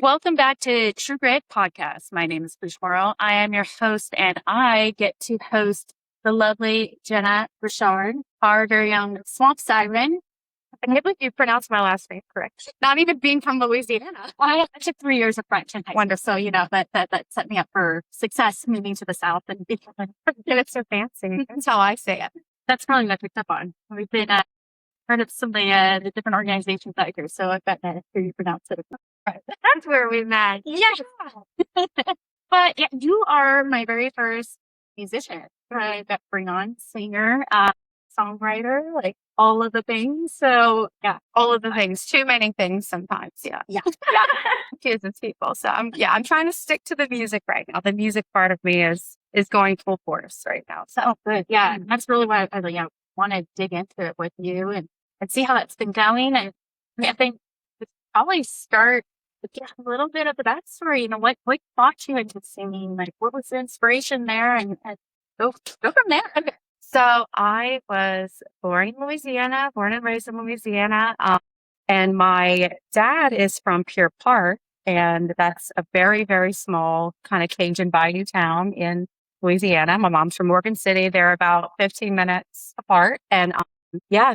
Welcome back to True Grit Podcast. My name is Bushmoro. I am your host, and I get to host the lovely Jenna Richard, our very own Swamp Siren. I can't believe you pronounced my last name correct. Not even being from Louisiana. I took 3 years of French in high school, so that set me up for success moving to the South and becoming it's so fancy. That's how I say it. That's probably what I picked up on. We've been part of some of the different organizations out here, so I bet that you pronounce it. That's where we met. Yeah. But yeah, you are my very first musician, right? That bring on singer, songwriter, like all of the things. So yeah, all of the things. Too many things sometimes. Yeah. Yeah. Confuses people. So I'm trying to stick to the music right now. The music part of me is going full force right now. So good. Yeah. That's really why I want to dig into it with you and see how that's been going. And I think probably start with a little bit of the backstory. What brought you into singing? Like, what was the inspiration there? And go from there. Okay. So I was born and raised in Louisiana. And my dad is from Pier Park, and that's a very, very small kind of Cajun bayou town in Louisiana. My mom's from Morgan City. They're about 15 minutes apart. And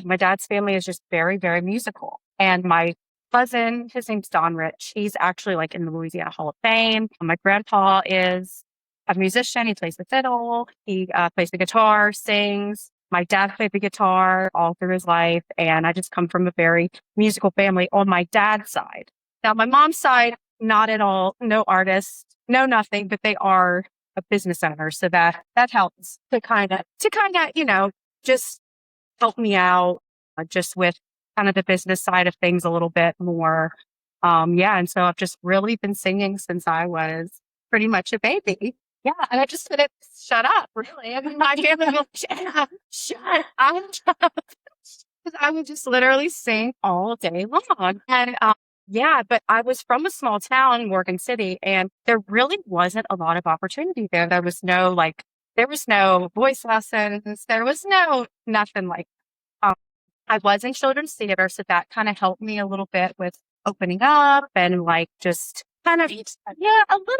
my dad's family is just very, very musical. And my cousin, his name's Don Rich. He's actually like in the Louisiana Hall of Fame. My grandpa is a musician. He plays the fiddle. He plays the guitar, sings. My dad played the guitar all through his life. And I just come from a very musical family on my dad's side. Now, my mom's side, not at all. No artists, no nothing, but they are a business owner. So that helps to kind of, just help me out just with kind of the business side of things a little bit more. And so I've just really been singing since I was pretty much a baby. Yeah, and I just couldn't shut up, really. I mean, my family will shut up. Because I would just literally sing all day long. And but I was from a small town, Morgan City, and there really wasn't a lot of opportunity there. There was no voice lessons. There was nothing like I was in children's theater, so that kind of helped me a little bit with opening up and like just kind of, a little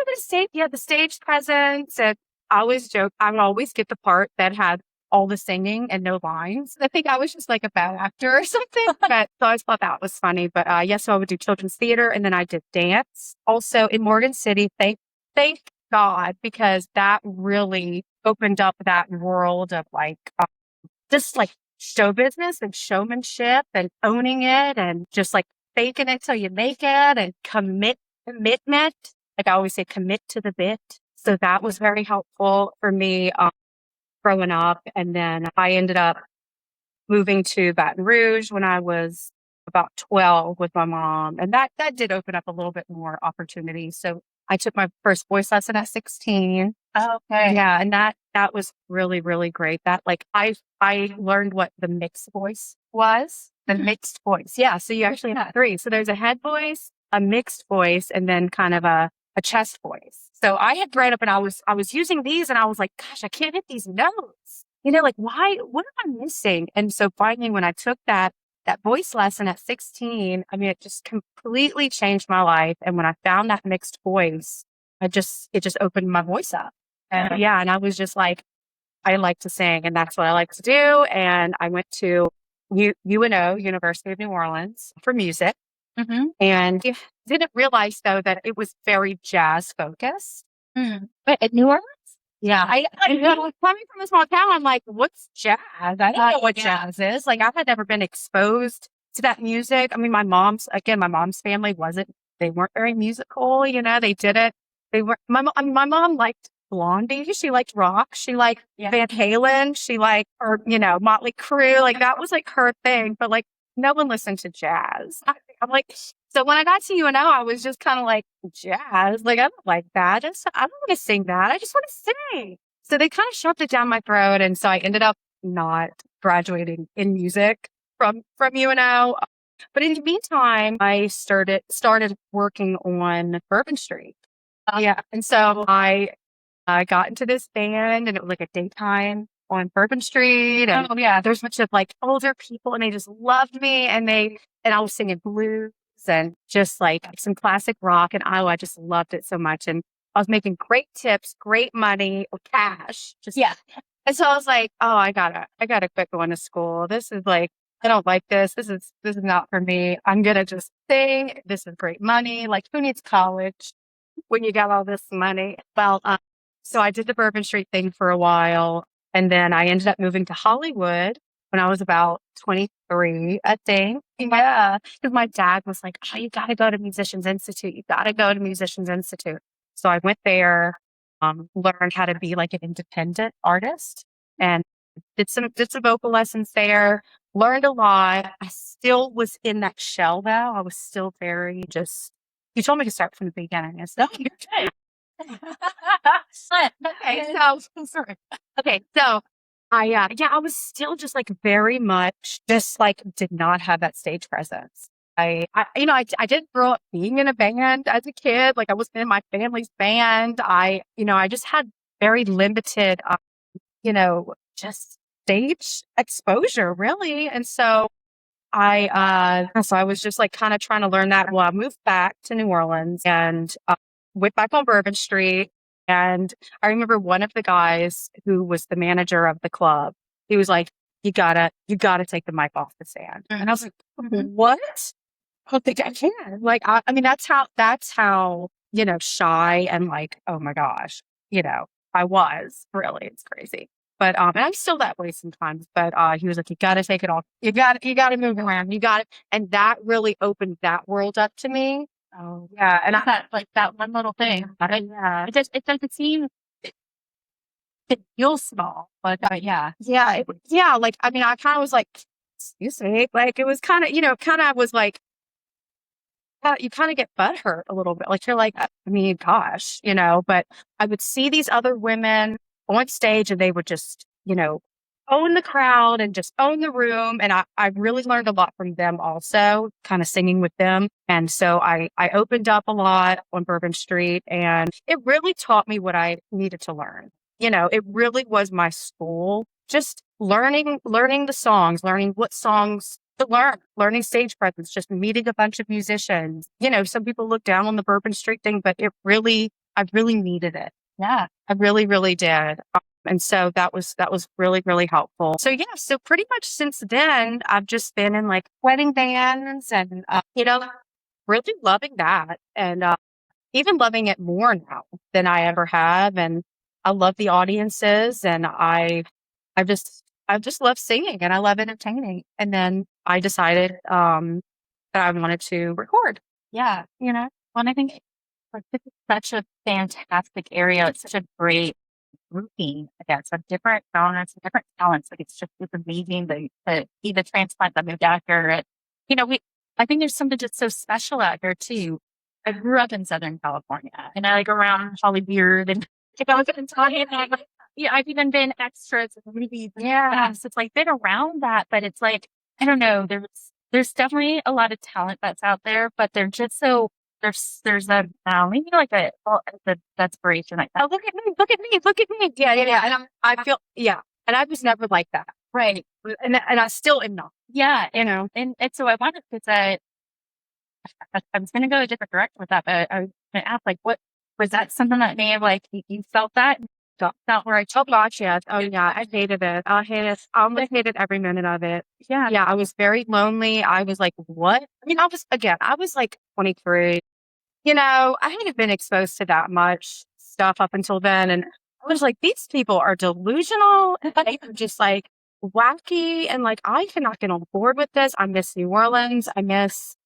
bit of the stage presence. And I always joke, I would always get the part that had all the singing and no lines. I think I was just like a bad actor or something, but so I always thought that was funny. But so I would do children's theater, and then I did dance also in Morgan City. Thank God, because that really opened up that world of like, just like show business and showmanship and owning it and just like faking it till you make it and commitment. Like I always say, commit to the bit. So that was very helpful for me growing up. And then I ended up moving to Baton Rouge when I was about 12 with my mom. And that did open up a little bit more opportunity. So I took my first voice lesson at 16. Oh, okay. Yeah. And that was really, really great. That like, I learned what the mixed voice was. The mixed voice. Yeah. So you actually have three. So there's a head voice, a mixed voice, and then kind of a chest voice. So I had read up and I was using these and I was like, gosh, I can't hit these notes. Like why, what am I missing? And so finally when I took that voice lesson at 16, I mean, it just completely changed my life. And when I found that mixed voice, it just opened my voice up. And and I was just like, I like to sing and that's what I like to do. And I went to UNO, University of New Orleans, for music. Mm-hmm. And I didn't realize though that it was very jazz focused. Mm-hmm. But at New Orleans? Yeah. I coming from a small town, I'm like, what's jazz? I don't know what jazz is. Like I had never been exposed to that music. I mean, my mom's family they weren't very musical, my mom liked Blondie. She liked rock. She liked Van Halen. She liked, Motley Crue. Like that was like her thing. But like no one listened to jazz. I'm like, so when I got to UNO, I was just kind of like, jazz. Like I don't like that. I don't want to sing that. I just want to sing. So they kind of shoved it down my throat, and so I ended up not graduating in music from UNO. But in the meantime, I started working on Bourbon Street. And so I got into this band, and it was like a daytime on Bourbon Street. And there's a bunch of like older people, and they just loved me. And I was singing blues and just like some classic rock. And I just loved it so much. And I was making great tips, great money, or cash. Just yeah. And so I was like, oh, I gotta quit going to school. This is like, I don't like this. This is not for me. I'm gonna just sing. This is great money. Like, who needs college when you got all this money? Well, so I did the Bourbon Street thing for a while, and then I ended up moving to Hollywood when I was about 23, I think. Yeah, because my dad was like, "Oh, you got to go to Musicians Institute. You got to go to Musicians Institute." So I went there, learned how to be like an independent artist, and did some vocal lessons there. Learned a lot. I still was in that shell though. I was still very just. You told me to start from the beginning. So you're good. Okay, so sorry. Okay, so I was still just like very much just like did not have that stage presence. I didn't grow up being in a band as a kid. Like I was in my family's band. I just had very limited, just stage exposure really. And so I was just like kind of trying to learn that. Well, I moved back to New Orleans and went back on Bourbon Street. And I remember one of the guys who was the manager of the club, he was like, you gotta take the mic off the stand. And I was like, what? I don't think I can. Like, I mean, that's how, shy and like, oh my gosh, I was really, it's crazy. But, and I'm still that way sometimes, but, he was like, you gotta take it off. You gotta move around. And that really opened that world up to me. Oh yeah. And that one little thing. Yeah. It doesn't seem, it feels small, but yeah. Yeah. Yeah. Like, I mean, I kind of was like, excuse me. Like, it was kind of was like, you kind of get butthurt a little bit. Like, you're like, I mean, gosh, but I would see these other women on stage and they would just, own the crowd and just own the room. And I really learned a lot from them also, kind of singing with them. And so I opened up a lot on Bourbon Street and it really taught me what I needed to learn. It really was my school, just learning the songs, learning what songs to learning stage presence, just meeting a bunch of musicians. Some people look down on the Bourbon Street thing, but I really needed it. Yeah, I really, really did. And so that was really, really helpful. So yeah, so pretty much since then, I've just been in like wedding bands and, really loving that and, even loving it more now than I ever have. And I love the audiences and I just love singing and I love entertaining. And then I decided, that I wanted to record. Yeah. Well, I think like, this is such a fantastic area. It's such a great grouping, I guess, of different genres and different talents. Like it's amazing to see the transplant that moved out here. And, I think there's something just so special out here too. I grew up in Southern California and I like around Hollywood and I was in Thailand. Yeah, I've even been extras in movies. Yeah. So it's like been around that, but it's like, I don't know, there's definitely a lot of talent that's out there, but they're just so there's a maybe like a desperation like that. Oh, look at me. Yeah. And I feel and I was never like that. Right. And I still am not. Yeah, and so I wanted to I was gonna go a different direction with that, but I was gonna ask like what was that something that may have like you felt that? Felt where I told gosh, yes. Oh yeah, I hated it. I hated every minute of it. Yeah. Yeah, I was very lonely. I was like, what? I mean, I was like 23. I hadn't been exposed to that much stuff up until then. And I was like, these people are delusional. They are just like wacky. And like, I cannot get on board with this. I miss New Orleans. I miss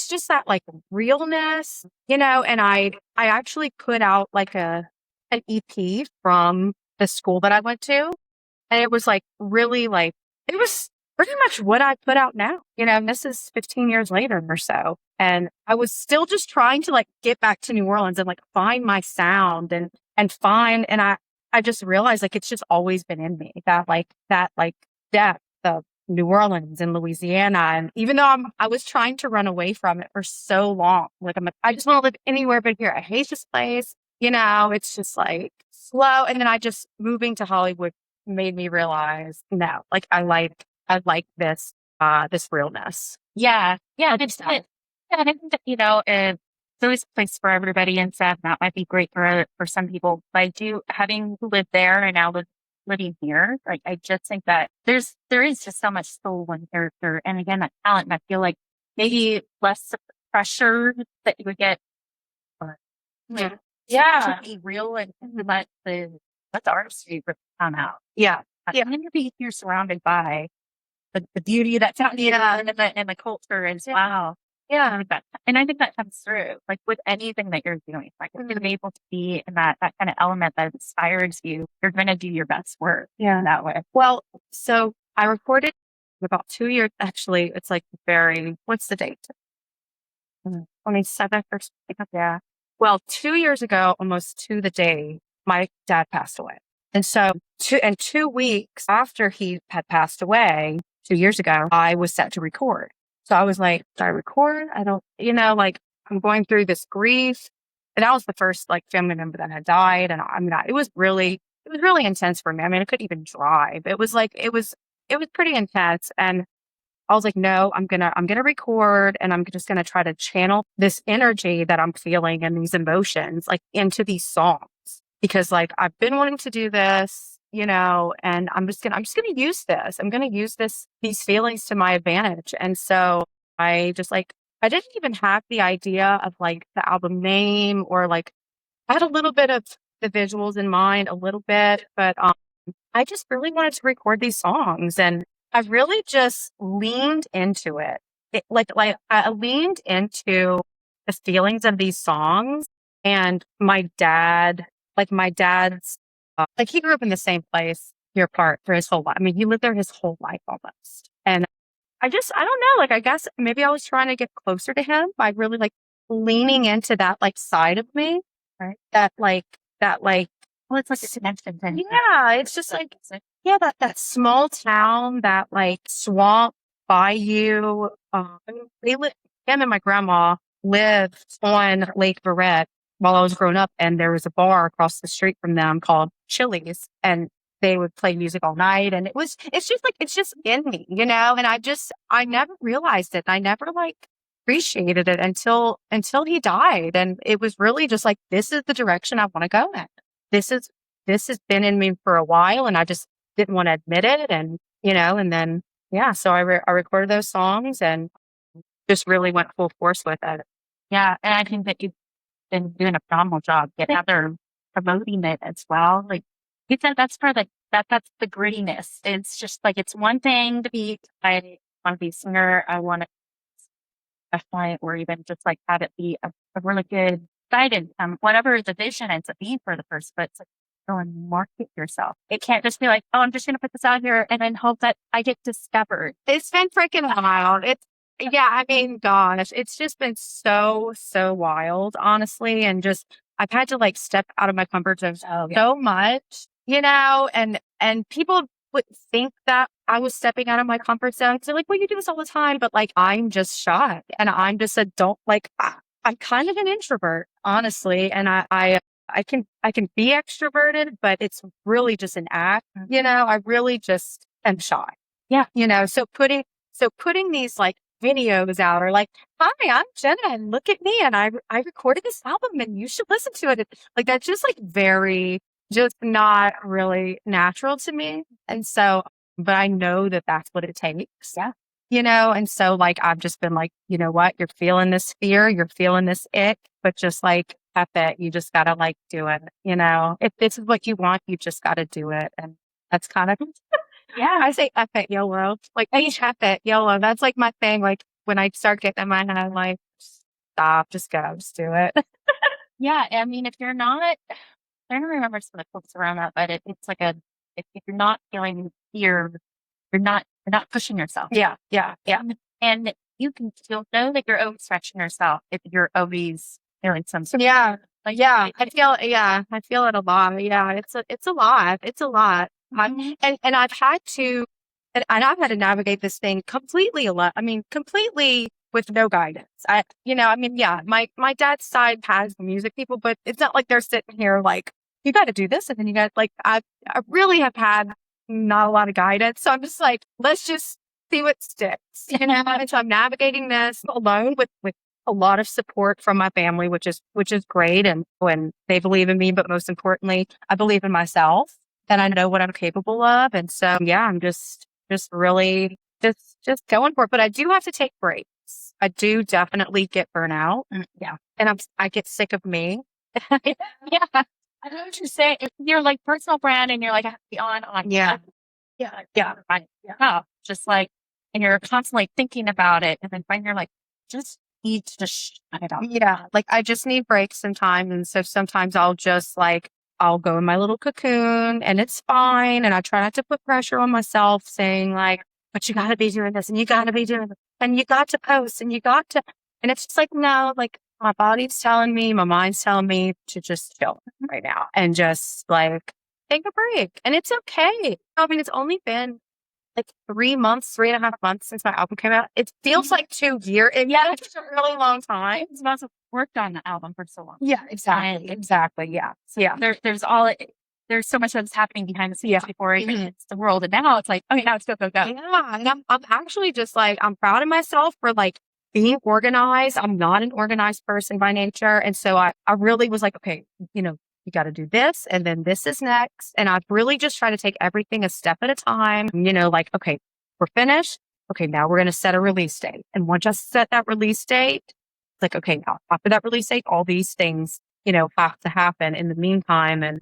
just that like realness, and I actually put out like an EP from the school that I went to. And it was like really like, it was pretty much what I put out now, and this is 15 years later or so. And I was still just trying to like get back to New Orleans and like find my sound and I just realized like it's just always been in me that depth of New Orleans and Louisiana. And even though I was trying to run away from it for so long, like I just want to live anywhere but here. I hate this place. It's just like slow. And then I just moving to Hollywood made me realize, no, like I like this, this realness. Yeah. Yeah. And I think that, it's always a place for everybody and stuff. That might be great for some people. But I do, having lived there and now living here, like I just think that there is just so much soul and character. And again, that talent. And I feel like maybe less pressure that you would get. But Yeah. to be real and let the artistry come out. Yeah. And then you're surrounded by the beauty that's out here and the culture is wow. Yeah. And I think that comes through, like with anything that you're doing. Like if you're able to be in that kind of element that inspires you, you're going to do your best work. Yeah. That way. Well, so I recorded about 2 years. Actually, it's like what's the date? 27th or something. Yeah. Well, 2 years ago, almost to the day, my dad passed away. And so 2 weeks after he had passed away 2 years ago, I was set to record. So I was like, should I record? I don't, like I'm going through this grief. And that was the first like family member that had died. And I mean, it was really intense for me. I mean, I couldn't even drive. It was pretty intense. And I was like, no, I'm going to record and I'm just going to try to channel this energy that I'm feeling and these emotions like into these songs because like I've been wanting to do this, and I'm just going to use this. I'm going to use these feelings to my advantage. And so I didn't even have the idea of like the album name or like I had a little bit of the visuals in mind, a little bit, but I just really wanted to record these songs and I really just leaned into it. Like I leaned into the feelings of these songs and my dad's, like he grew up in the same place here apart for his whole life. I mean, he lived there his whole life almost. And I don't know, like, I guess maybe I was trying to get closer to him by really like leaning into that like side of me, Right. that like, Well, it's like a connection thing. yeah, it's just like, yeah, that small town, that like swamp bayou. Him and my grandma lived on Lake Verret while I was growing up, and there was a bar across the street from them called Chili's, and they would play music all night, and it's just in me, and I never realized it. I never like appreciated it until he died, and it was really just like this is the direction I want to go in. This has been in me for a while and I just didn't want to admit it. And, and then, so I recorded those songs and just really went full force with it. Yeah. And I think that you've been doing a phenomenal job getting out there and promoting it as well. Like you said, that's part of that's the grittiness. It's just like, it's one thing to be, I want to be a singer. I want to a client or even just like have it be a really good side income, whatever the vision ends up being for the person, but it's like go and market yourself. It can't just be like, oh, I'm just going to put this out here and then hope that I get discovered. It's been freaking wild. I mean, gosh, it's just been so wild, honestly. And just, I've had to like step out of my comfort zone so much, and people would think that I was stepping out of my comfort zone. They're like, well, you do this all the time, but like, I'm just shy and I'm just I'm kind of an introvert, honestly. And I can be extroverted, but it's really just an act, I really just am shy. Yeah. So putting these like videos out or like, hi, I'm Jenna and look at me. And I recorded this album and you should listen to it. Like, that's just like very, just not really natural to me. And so, but I know that that's what it takes. Yeah. And so like, I've just been like, you know what, you're feeling this fear, you're feeling this ick, but just like, F it, you just gotta like do it. If this is what you want, you just gotta do it. And that's kind of, yeah, I say F it, YOLO. Like, I F it, YOLO. That's like my thing. Like when I start getting in my head, I'm like, stop, just go, just do it. Yeah. I mean, if you're not, I don't remember some of the quotes around that, but it's like if you're not feeling fear, you're not pushing yourself. Yeah. And you can still know that you're always stretching yourself if you're always feeling some sort yeah. of, like, I feel it a lot. Yeah. It's a lot. It's a lot. Mhm. And I've had to, and I've had to navigate this thing completely alone. I mean, completely with no guidance. My dad's side has music people, but it's not like they're sitting here like, you got to do this. And then you got like, I really have had not a lot of guidance. So I'm just like, let's just see what sticks, and so I'm navigating this alone with a lot of support from my family, which is great. And when they believe in me, but most importantly, I believe in myself and I know what I'm capable of. And so, yeah, I'm just really just going for it. But I do have to take breaks. I do definitely get burnout. Yeah. And I get sick of me. Yeah. I know what you're saying. If you're like personal brand and you're like, I have to be on. Yeah. Yeah. Right. Yeah. Just like, and you're constantly thinking about it. And then finally you're like, just need to just shut it off. Yeah. Like I just need breaks sometimes. And so sometimes I'll go in my little cocoon and it's fine. And I try not to put pressure on myself saying like, but you got to be doing this and you got to be doing this and you got to post and you got to, and it's just like, no, like my body's telling me, my mind's telling me to just chill right now and just like take a break. And it's okay. I mean, it's only been like 3.5 months since my album came out. It feels like 2 years. Yeah, it's a really long time. It's also worked on the album for so long. Yeah, exactly. Yeah. So, yeah. There's so much that's happening behind the scenes before it hits the world. And now it's like, okay, now it's go. Yeah. And I'm actually just like, I'm proud of myself for like being organized. I'm not an organized person by nature. And so I really was like, okay, you got to do this and then this is next. And I've really just tried to take everything a step at a time, like, okay, we're finished. Okay, now we're going to set a release date. And once I set that release date, it's like, okay, now after that release date, all these things, have to happen in the meantime. And,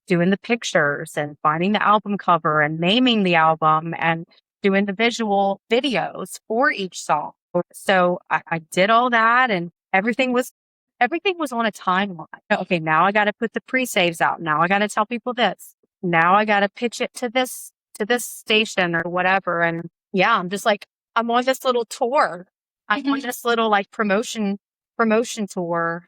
doing the pictures and finding the album cover and naming the album and doing the visual videos for each song. So I did all that and everything was on a timeline. Okay, now I got to put the pre-saves out. Now I got to tell people this. Now I got to pitch it to this station or whatever. And yeah, I'm just like, I'm on this little tour. I'm on this little like promotion tour.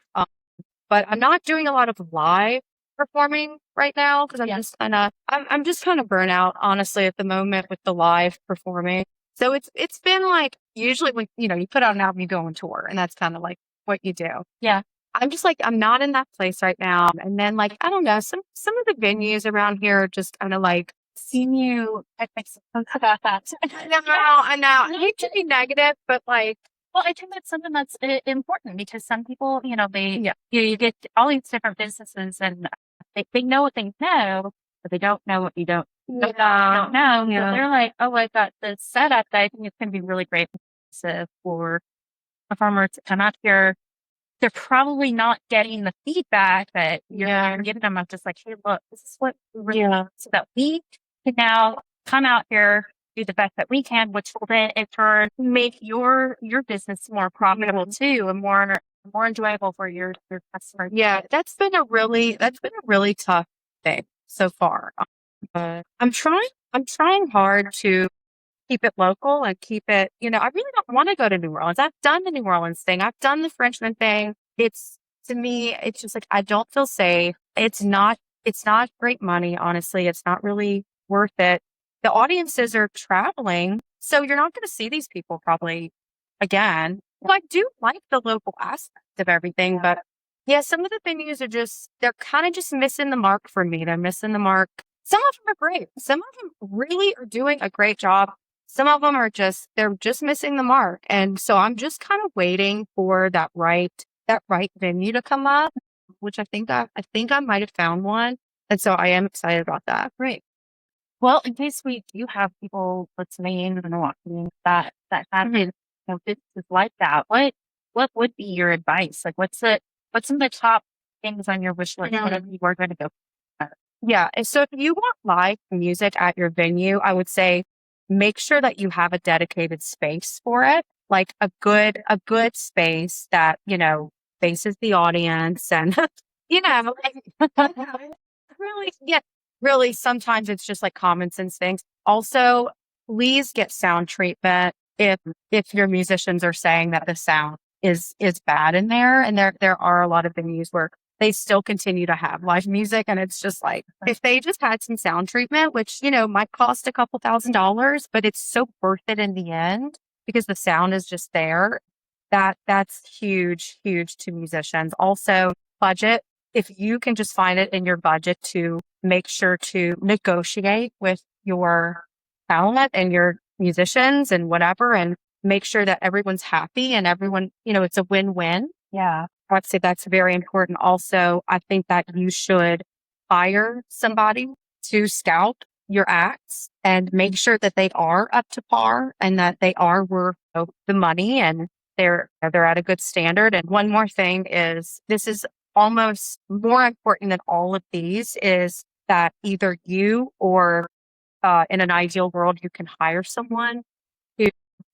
But I'm not doing a lot of live performing right now because I'm just kind of burnout, honestly, at the moment with the live performing. So it's been like usually when, you put out an album, you go on tour and that's kind of like what you do. Yeah. I'm just like, I'm not in that place right now. And then like, I don't know, some of the venues around here are just kind of like, seeing you about that. I know. I hate to be negative, but like, well, I think that's something that's important because some people, you get all these different businesses and they know what they know, but they don't know what you don't know. Yeah. So they're like, oh, I got this setup that I think it's going to be really great for performers to come out here. They're probably not getting the feedback that you're giving them. I'm just like, hey, look, this is what we really so that we can now come out here, do the best that we can, which will then in turn make your business more profitable too and more enjoyable for your customers. Yeah, that's been a really tough thing so far. I'm trying hard to keep it local and keep it, I really don't want to go to New Orleans. I've done the New Orleans thing. I've done the Frenchman thing. To me, it's just like, I don't feel safe. It's not great money. Honestly, it's not really worth it. The audiences are traveling. So you're not going to see these people probably again. Well, I do like the local aspect of everything, but yeah, some of the venues they're kind of just missing the mark for me. They're missing the mark. Some of them are great. Some of them really are doing a great job. Some of them they're just missing the mark. And so I'm just kind of waiting for that right venue to come up, which I think I might have found one. And so I am excited about that. Great. Well, in case we do have people listening and watching that have businesses like that, what would be your advice? Like, what's some of the top things on your wish list? Whatever you are going to go for? Yeah. And so if you want live music at your venue, I would say make sure that you have a dedicated space for it, like a good space that, faces the audience and, really sometimes it's just like common sense things. Also, please get sound treatment if your musicians are saying that the sound is bad in there. And there are a lot of venues where they still continue to have live music. And it's just like, if they just had some sound treatment, which, might cost a couple $1,000s, but it's so worth it in the end because the sound is just there. That's huge to musicians. Also, budget. If you can just find it in your budget to make sure to negotiate with your talent and your musicians and whatever, and make sure that everyone's happy and everyone, it's a win-win. Yeah. I'd say that's very important. Also, I think that you should hire somebody to scout your acts and make sure that they are up to par and that they are worth the money and they're at a good standard. And one more thing is, this is almost more important than all of these, is that either you or in an ideal world, you can hire someone to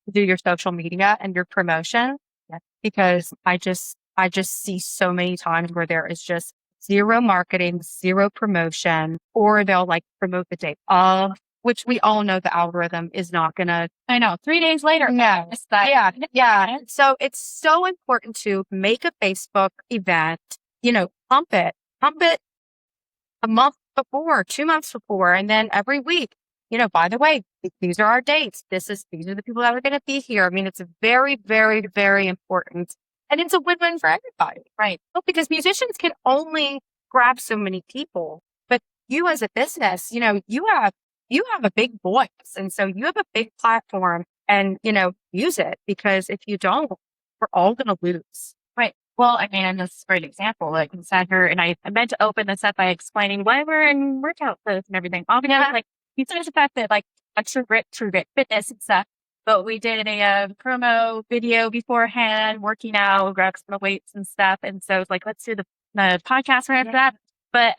do your social media and your promotion. Yeah. Because I just see so many times where there is just zero marketing, zero promotion, or they'll like promote the day of, which we all know the algorithm is not going to. I know. 3 days later. No. Yeah. So it's so important to make a Facebook event, pump it a month before, 2 months before, and then every week, by the way, these are our dates. These are the people that are going to be here. I mean, it's very, very, very important. And it's a win-win for everybody. Right. Well, because musicians can only grab so many people, but you as a business, you have a big voice. And so you have a big platform and, use it, because if you don't, we're all going to lose. Right. Well, I mean, and this is a great example. Like I sat here and I meant to open this up by explaining why we're in workout clothes and everything. Obviously, like, besides the fact that like a True Grit Fitness and stuff, but we did a promo video beforehand, working out, grabbed some weights and stuff. And so it's like, let's do the podcast right after that. But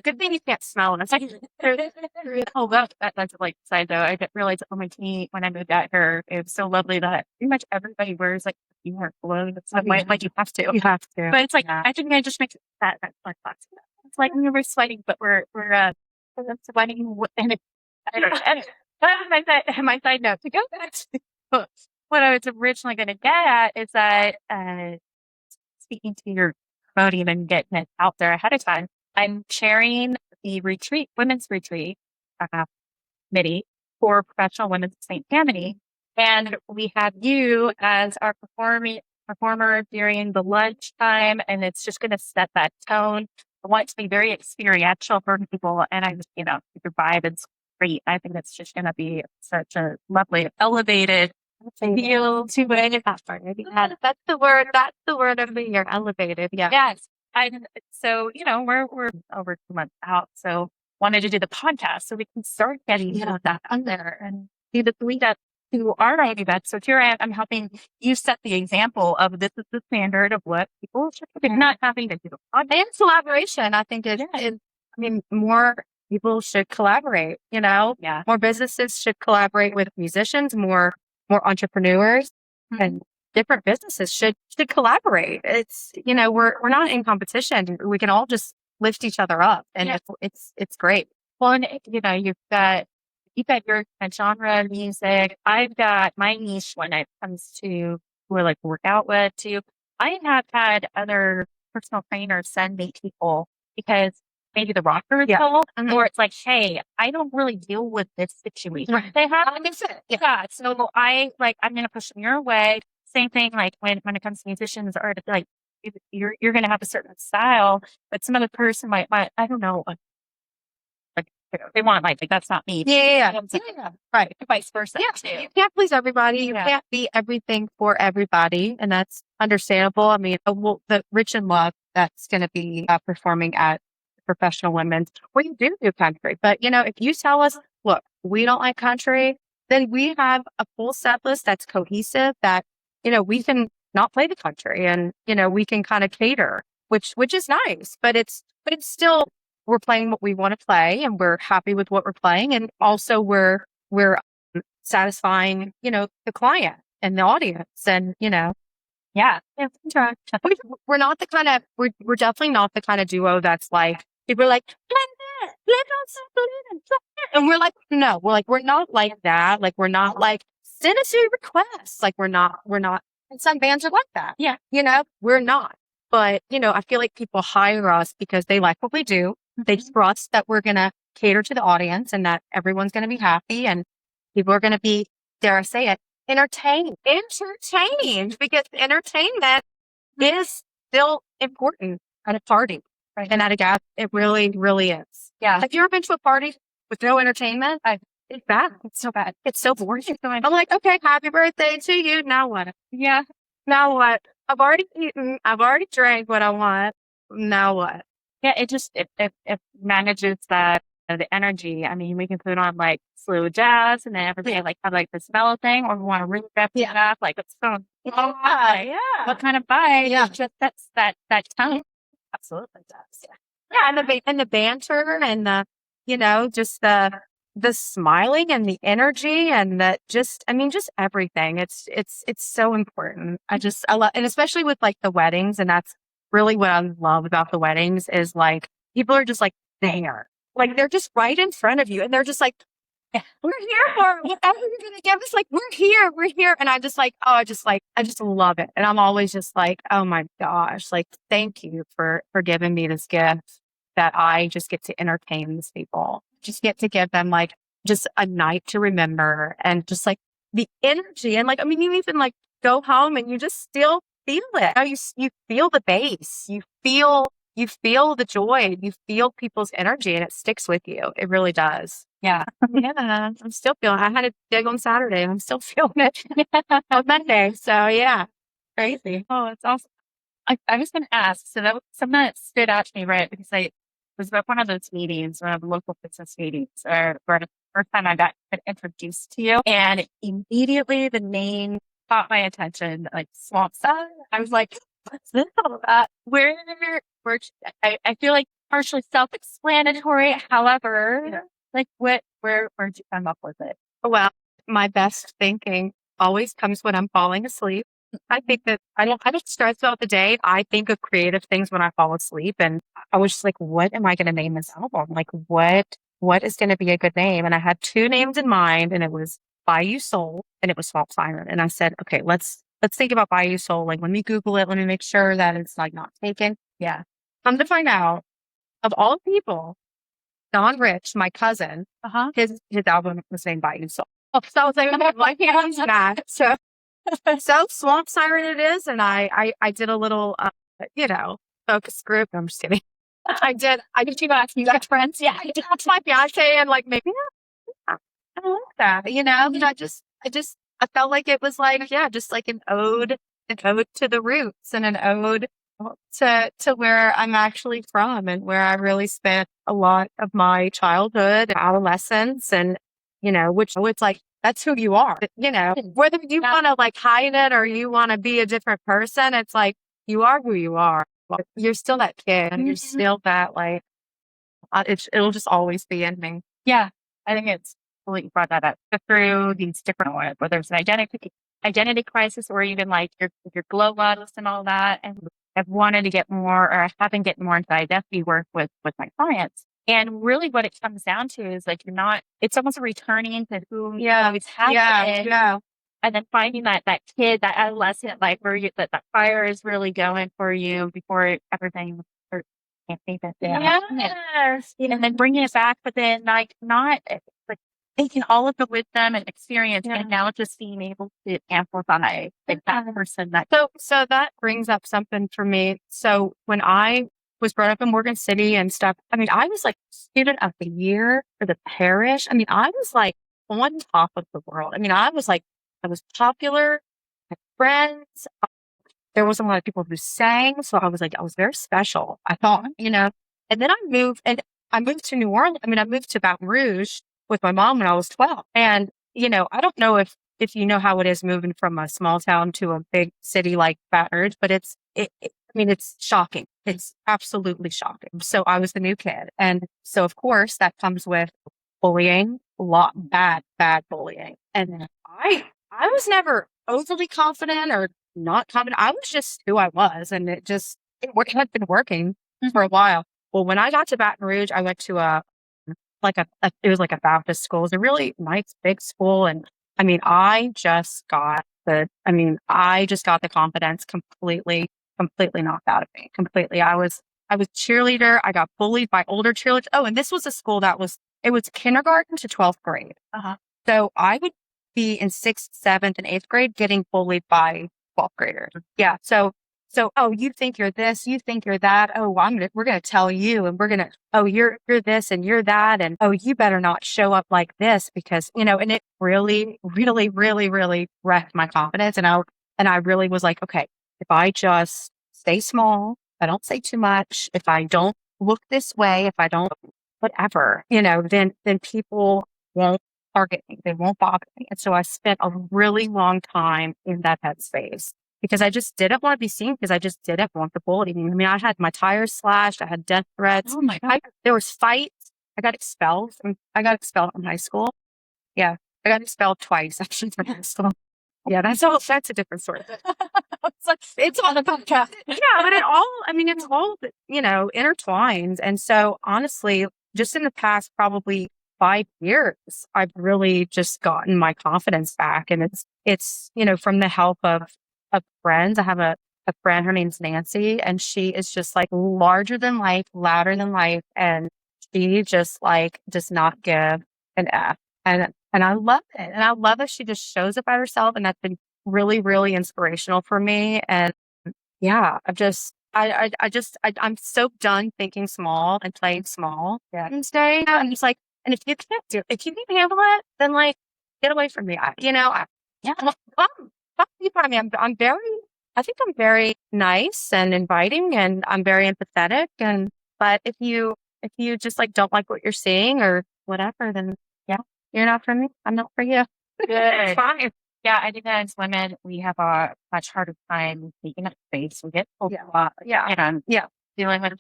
good thing you can't smell. And it's like, oh, well, that's like side though. I didn't realize on my team when I moved out here, it was so lovely that pretty much everybody wears like cologne. It's like you have to. You have to. But it's like, I think I just make that like it's like we're sweating, but we're sweating. And I don't know. My side note to go back to what I was originally going to get at is that speaking to your promoting and getting it out there ahead of time, I'm chairing the women's retreat committee for professional women in St. Tammany, and we have you as our performer during the lunchtime, and it's just going to set that tone. I want it to be very experiential for people, and I just, your vibe is great. I think it's just going to be such a lovely, elevated feel to it. That's the word. That's the word of the year. Elevated. Yeah. Yes. So, we're over 2 months out. So wanted to do the podcast so we can start getting that on there and do the lead up to our event. So here I'm helping you set the example of this is the standard of what people should be not having to do. And collaboration, I think more people should collaborate, more businesses should collaborate with musicians, more entrepreneurs and different businesses should collaborate. It's, we're not in competition. We can all just lift each other up and it's great. Well, and you've got your genre of music. I've got my niche when it comes to who I like to work out with too. I have had other personal trainers send me people because maybe the rocker is full, or it's like, hey, I don't really deal with this situation. Right. They have so I'm going to push them your way. Same thing, like when it comes to musicians, or like you're going to have a certain style, but some other person might I don't know, like they want like that's not me. Yeah. Right. Vice versa. Yeah. You can't please everybody. You can't be everything for everybody, and that's understandable. I mean, the Rich and Love that's going to be performing at Professional Women's, we do country. But if you tell us, look, we don't like country, then we have a full set list that's cohesive. That we can not play the country, and we can kind of cater, which is nice. But it's still, we're playing what we want to play, and we're happy with what we're playing, and also we're satisfying the client and the audience, and we're not the kind of we're definitely not the kind of duo that's like people are like and we're like, no, we're not like that. Like, we're not like, send us your requests. Like, we're not, and some bands are like that. Yeah. We're not. But, I feel like people hire us because they like what we do. They trust that we're going to cater to the audience and that everyone's going to be happy and people are going to be, dare I say it, entertained, because entertainment is still important at a party. Right. And at a gas, it really, really is. Yeah. Have you ever been to a party with no entertainment? It's bad. It's so bad. It's so boring. It's so bad. I'm like, okay, happy birthday to you. Now what? Yeah. Now what? I've already eaten. I've already drank what I want. Now what? Yeah, it manages the energy. I mean, we can put on like slow jazz and then everybody like have like this mellow thing, or we want to really wrap it up, like it's going Yeah. what kind of vibe? Yeah. It's just that tone. Absolutely does. Yeah. And the banter and the, just the smiling and the energy and that just everything. It's so important. I love, and especially with like the weddings. And that's really what I love about the weddings is like, people are just like there, like they're just right in front of you. And they're just like, we're here for whatever you're going to give us. Like, we're here. And I'm just like, I just love it. And I'm always just like, oh my gosh, like, thank you for giving me this gift that I just get to entertain these people, just get to give them like just a night to remember and just like the energy. And like, I mean, you even like go home and you just still feel it. You feel the bass, you feel the joy, you feel people's energy and it sticks with you. It really does. Yeah. Yeah, I'm still feeling. I had a gig on Saturday, and I'm still feeling it on Monday. So yeah, crazy. Oh, it's awesome. I was going to ask. So that was something that stood out to me, right? Because I was at one of those meetings, one of the local business meetings, or where the first time I got introduced to you, and immediately the name caught my attention, like Swamp Siren. I was like, what's this all about? Where I feel like partially self-explanatory. However, like where'd you come up with it? Well, my best thinking always comes when I'm falling asleep. I think that I don't stress about the day. I think of creative things when I fall asleep. And I was just like, what am I going to name this album? Like, what is going to be a good name? And I had two names in mind, and it was Bayou Soul and it was Swamp Siren. And I said, okay, let's think about Bayou Soul. Like, let me Google it. Let me make sure that it's like not taken. Yeah. Come to find out, of all people, Don Rich, my cousin, his album was named Bayou Soul. So I was like, my hands back. So Swamp Siren it is. And I did a little, focus group. I'm just kidding. I did you got friends? Yeah. I did to my fiance and like, maybe I like that, and I felt like it was like, just like an ode to the roots and an ode to where I'm actually from and where I really spent a lot of my childhood, adolescence, and, which it's like, that's who you are, whether you want to like hide it or you want to be a different person, it's like, you are who you are. You're still that kid and you're still that like, it'll just always be in me. Yeah. I think it's cool that you brought that up through these different, whether it's an identity crisis or even like your glow ups and all that. And I've wanted to get more, or I haven't gotten more into identity work with my clients. And really what it comes down to is like, it's almost a returning to who you always have been. Yeah. And then finding that kid, that adolescent, like where that fire is really going for you before everything can't think that. Yes. And then bringing it back, but then like not like taking all of the wisdom and experience and now just being able to amplify like that person. So that brings up something for me. So when I was brought up in Morgan City and stuff, I mean, I was like student of the year for the parish. I mean, I was like on top of the world. I mean, I was popular, my friends. There wasn't a lot of people who sang. So I was very special, I thought, and then I moved to New Orleans. I mean, I moved to Baton Rouge with my mom when I was 12. And, I don't know if you know how it is moving from a small town to a big city like Baton Rouge, but it's shocking. It's absolutely shocking. So I was the new kid. And so of course that comes with bullying, bad bullying. And I was never overly confident or not confident. I was just who I was. And it had been working for a while. Well, when I got to Baton Rouge, I went to it was like a Baptist school. It was a really nice big school. And I mean, I just got the confidence completely knocked out of me. Completely. I was cheerleader. I got bullied by older cheerleaders. Oh, and this was a school it was kindergarten to 12th grade. So I would be in 6th, 7th, and 8th grade getting bullied by 12th graders. Yeah. So So, oh, you think you're this, you think you're that. Oh, we're going to tell you, and oh, you're this and you're that. And oh, you better not show up like this because, and it really, really, really, really wrecked my confidence. And I really was like, okay, if I just stay small, I don't say too much, if I don't look this way, if I don't, whatever, then people won't target me. They won't bother me. And so I spent a really long time in that headspace because I just didn't want to be seen because I just didn't want the bullying. I mean, I had my tires slashed. I had death threats. Oh my God. There was fights. I got expelled. I got expelled from high school. Yeah. I got expelled twice actually from high school. Yeah, that's a different story. It's on the podcast. Yeah, but it's all, intertwined. And so honestly, just in the past probably 5 years, I've really just gotten my confidence back. And it's, from the help of friends. I have a friend, her name's Nancy, and she is just like larger than life, louder than life. And she just like does not give an F. And I love it. And I love that she just shows up at herself. And that's been really, really inspirational for me. And yeah, I'm so done thinking small and playing small. Yeah. And staying out. I'm just like, and if you can't handle it, then like, get away from me. I mean, I think I'm very nice and inviting and I'm very empathetic. But if you just like, don't like what you're seeing or whatever, then yeah, you're not for me. I'm not for you. Good. It's fine. Yeah, I think that as women, we have a much harder time taking up space. We get pulled a lot. Dealing with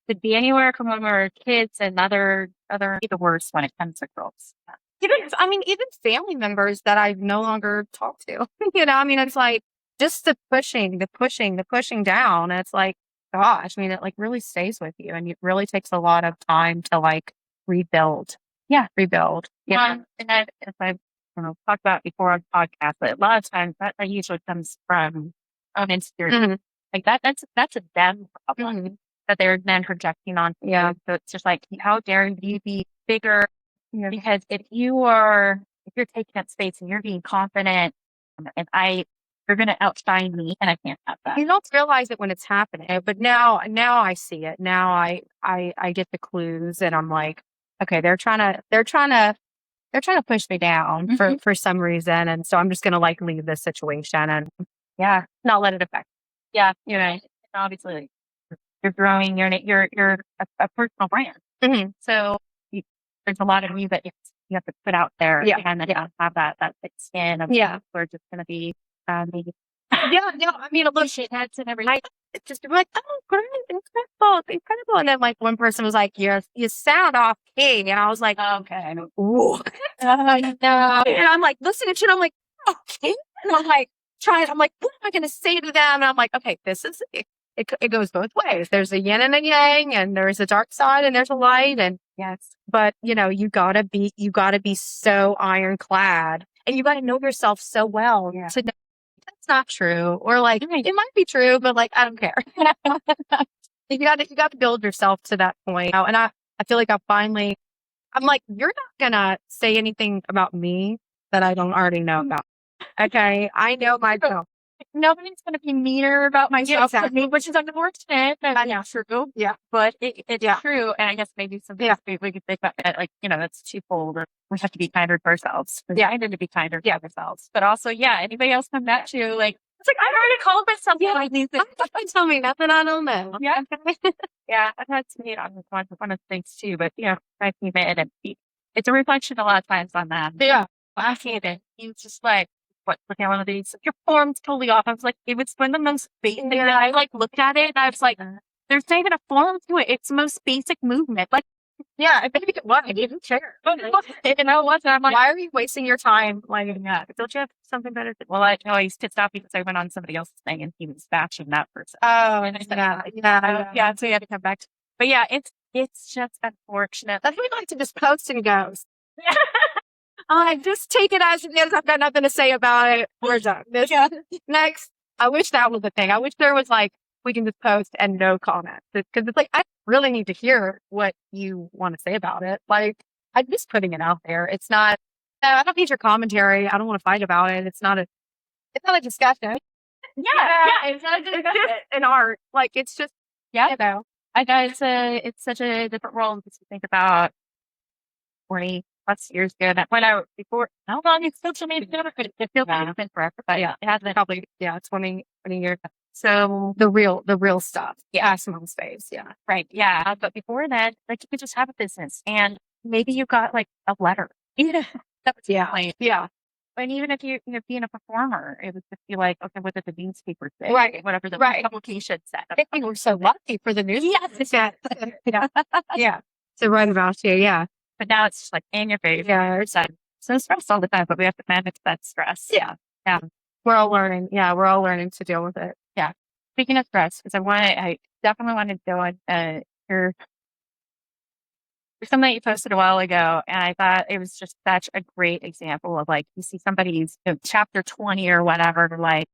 could be anywhere from when we're kids and other the worst when it comes to girls. Even family members that I no longer talk to. It's like just the pushing down. It's like, gosh, it like really stays with you, and it really takes a lot of time to like rebuild. Yeah, rebuild. Yeah, and that, as I've talked about before on podcast, but a lot of times that usually comes from insecurity. Mm-hmm. Like that's a them problem that they're then projecting on. Yeah. So it's just like, how dare you be bigger? Yeah. Because if you're taking up space and you're being confident, and you're going to outshine me, and I can't have that. You don't realize it when it's happening, but now I see it. Now I get the clues, and I'm like, okay, they're trying to push me down for some reason, and so I'm just going to like leave this situation and not let it affect. Yeah, obviously like, you're growing. You're a personal brand, so there's a lot of you that you have to put out there, and then have that thick skin of we're just going to be maybe. A little shitheads and everything. Just be like, oh, great, incredible. And then like one person was like, you sound off key. And I was like, okay. No. And I'm like, listening to it, I'm like, okay. And I'm like, I'm like, what am I going to say to them? And I'm like, okay, this is, it goes both ways. There's a yin and a yang, and there's a dark side and there's a light. And yes, but you gotta be so ironclad, and you gotta know yourself so well to know that's not true, or like it might be true, but like I don't care. You got to build yourself to that point. And I feel like I'm like, you're not gonna say anything about me that I don't already know about. Okay, I know myself. Nobody's going to be meaner about myself to me, which is unfortunate. True. Yeah. But it's true. And I guess maybe something we could think about it, like, that's twofold. We have to be kinder to ourselves. Yeah. I need to be kinder to ourselves. But also, anybody else come at you, like, it's like, I've already called myself like these things. Tell me nothing I don't know. Yeah. I've had to meet on one of the things too, but I came in and it's a reflection a lot of times on that. Yeah. I hate it. It's just like, look at one of these, your form's totally off. I was like, it was one of the most basic thing that I like looked at it and I was like, there's not even a form to it. It's the most basic movement. Like, I think it was. I didn't care. It wasn't. I'm like, why are you wasting your time like that? Don't you have something better to do? Well, I know he's pissed off because I went on somebody else's thing and he was bashing that person. Oh, and so he had to come back. But it's just unfortunate. That's what we like to just post and go. Just take it as it is. I've got nothing to say about it. We're done. Next. I wish that was the thing. I wish there was like, we can just post and no comments. Because it's like, I really need to hear what you want to say about it. Like, I'm just putting it out there. It's not, I don't need your commentary. I don't want to fight about it. It's not a discussion. It's not just an art. Like, it's just, yeah. you know. I know it's such a different world to think about 20 plus years ago. That when before, how long is social media? It feels like it's been forever, but yeah, it has been Probably, 20 years. So the real stuff. Yeah. MySpace. Yeah. right. Yeah. But before that, like you could just have a business and maybe you got like a letter. Yeah. That was the point. Yeah. And even if you know, being a performer, it would just be like, okay, what did the newspaper say? Right. Whatever the Right. publication said. I think we were so lucky for the news. Yes. Yeah. Yeah. To write about you. Yeah. But now it's just like in your face. Yeah. It's so stressed all the time, but we have to manage that stress. Yeah. Yeah. We're all learning. Yeah. We're all learning to deal with it. Yeah. Speaking of stress, because I definitely wanted to go on your something that you posted a while ago, and I thought it was just such a great example of like you see somebody's chapter 20 or whatever, like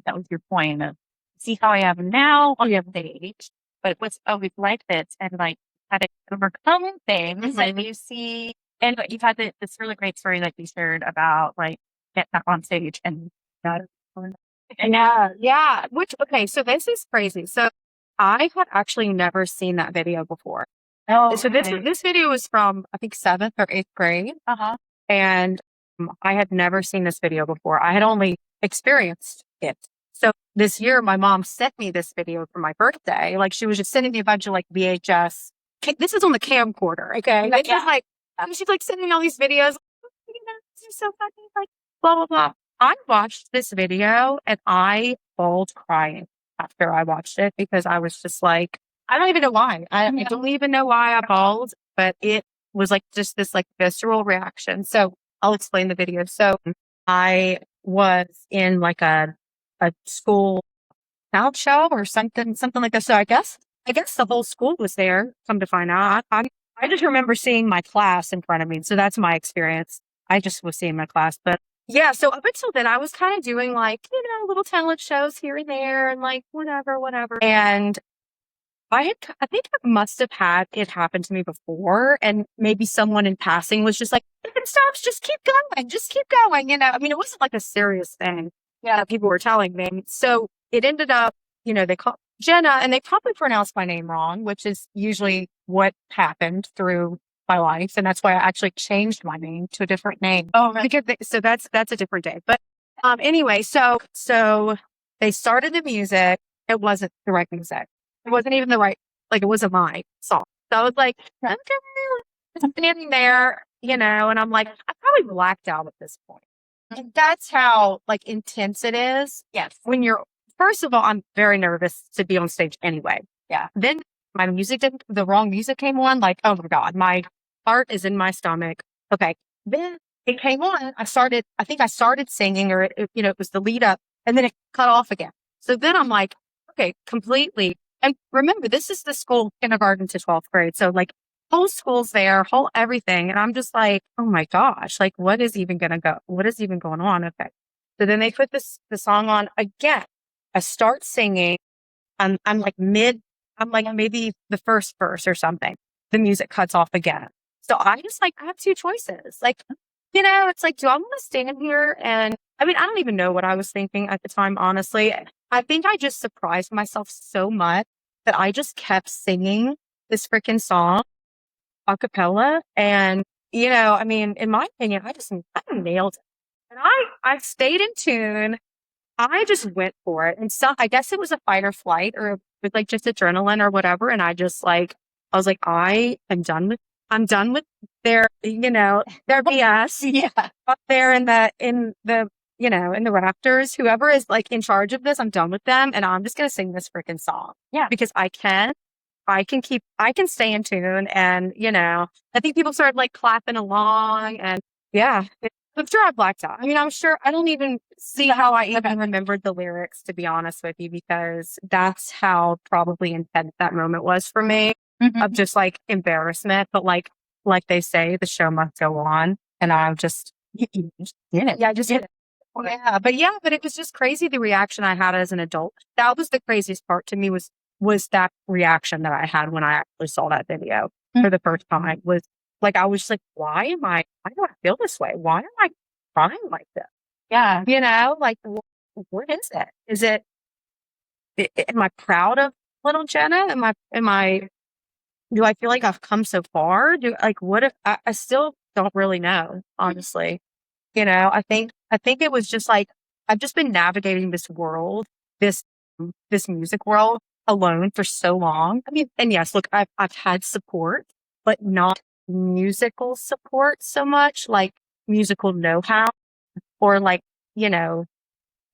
that was your point of see how I am now on the age, but what's always like this and like how to overcome things and you see and you've had this really great story like you shared about like getting up on stage and Yeah. Which, okay. So this is crazy. So I had actually never seen that video before. oh So this video was from, I think, 7th or 8th grade. uh-huh And I had never seen this video before. I had only experienced it. So this year, my mom sent me this video for my birthday. Like, she was just sending me a bunch of like VHS. This is on the camcorder, okay? It's just like, she's like sending me all these videos. This is so funny. Like, blah, blah, blah. I watched this video and I bawled crying after I watched it because I was just like, I don't even know why. I don't even know why I bawled, but it was like just this like visceral reaction. So I'll explain the video. So I was in like a school talent show or something like that. So I guess the whole school was there. Come to find out, I just remember seeing my class in front of me. So that's my experience. I just was seeing my class, but yeah. So up until then, I was kind of doing like little talent shows here and there, and like whatever. And I think I must have had it happen to me before, and maybe someone in passing was just like, "If it stops, just keep going." I mean, it wasn't like a serious thing. Yeah, that people were telling me. So it ended up, they called Jenna, and they probably pronounced my name wrong, which is usually what happened through my life, and that's why I actually changed my name to a different name. oh right. Because so that's a different day. But anyway, so they started the music. It wasn't the right music. It wasn't even the right, like, it wasn't my song. So I was like, okay, I'm standing there, and I'm like, I probably blacked out at this point. And that's how, like, intense it is. Yes. When first of all, I'm very nervous to be on stage anyway. Yeah. Then the wrong music came on. Like, oh my God, my heart is in my stomach. Okay. Then it came on. I think I started singing, or it was the lead up, and then it cut off again. So then I'm like, okay, completely. And remember, this is the school kindergarten to 12th grade. So like whole school's there, whole everything. And I'm just like, oh my gosh, like what is even going on? Okay. So then they put the song on again. I start singing. I'm like maybe the first verse or something. The music cuts off again. So I have two choices. Like, it's like, do I want to stand here? And I mean, I don't even know what I was thinking at the time, honestly. I think I just surprised myself so much that I just kept singing this freaking song a cappella. And, I mean, in my opinion, I nailed it. And I stayed in tune. I just went for it. And so I guess it was a fight or flight, or with like just adrenaline or whatever. And I was like, I'm done with their BS. Yeah. Up there in the rafters, whoever is like in charge of this, I'm done with them. And I'm just going to sing this freaking song. Yeah. Because I can stay in tune. And, I think people started like clapping along, and yeah, I'm sure I blacked out. I mean, I'm sure I don't even see how I even remembered the lyrics, to be honest with you, because that's how probably intense that moment was for me, of just like embarrassment. But like they say, the show must go on. And I'm just, did it. Yeah, I just did it. But it was just crazy, the reaction I had as an adult. That was the craziest part to me, was that reaction that I had when I actually saw that video for the first time. Was like, I was just like, why do I feel this way? Why am I crying like this? Yeah. Like, what is it? Is it, am I proud of little Jenna? Do I feel like I've come so far? What if I still don't really know, honestly. I think it was just like, I've just been navigating this world, this, this music world alone for so long. I mean, and yes, look, I've had support, but not musical support so much, like musical know-how or like, you know,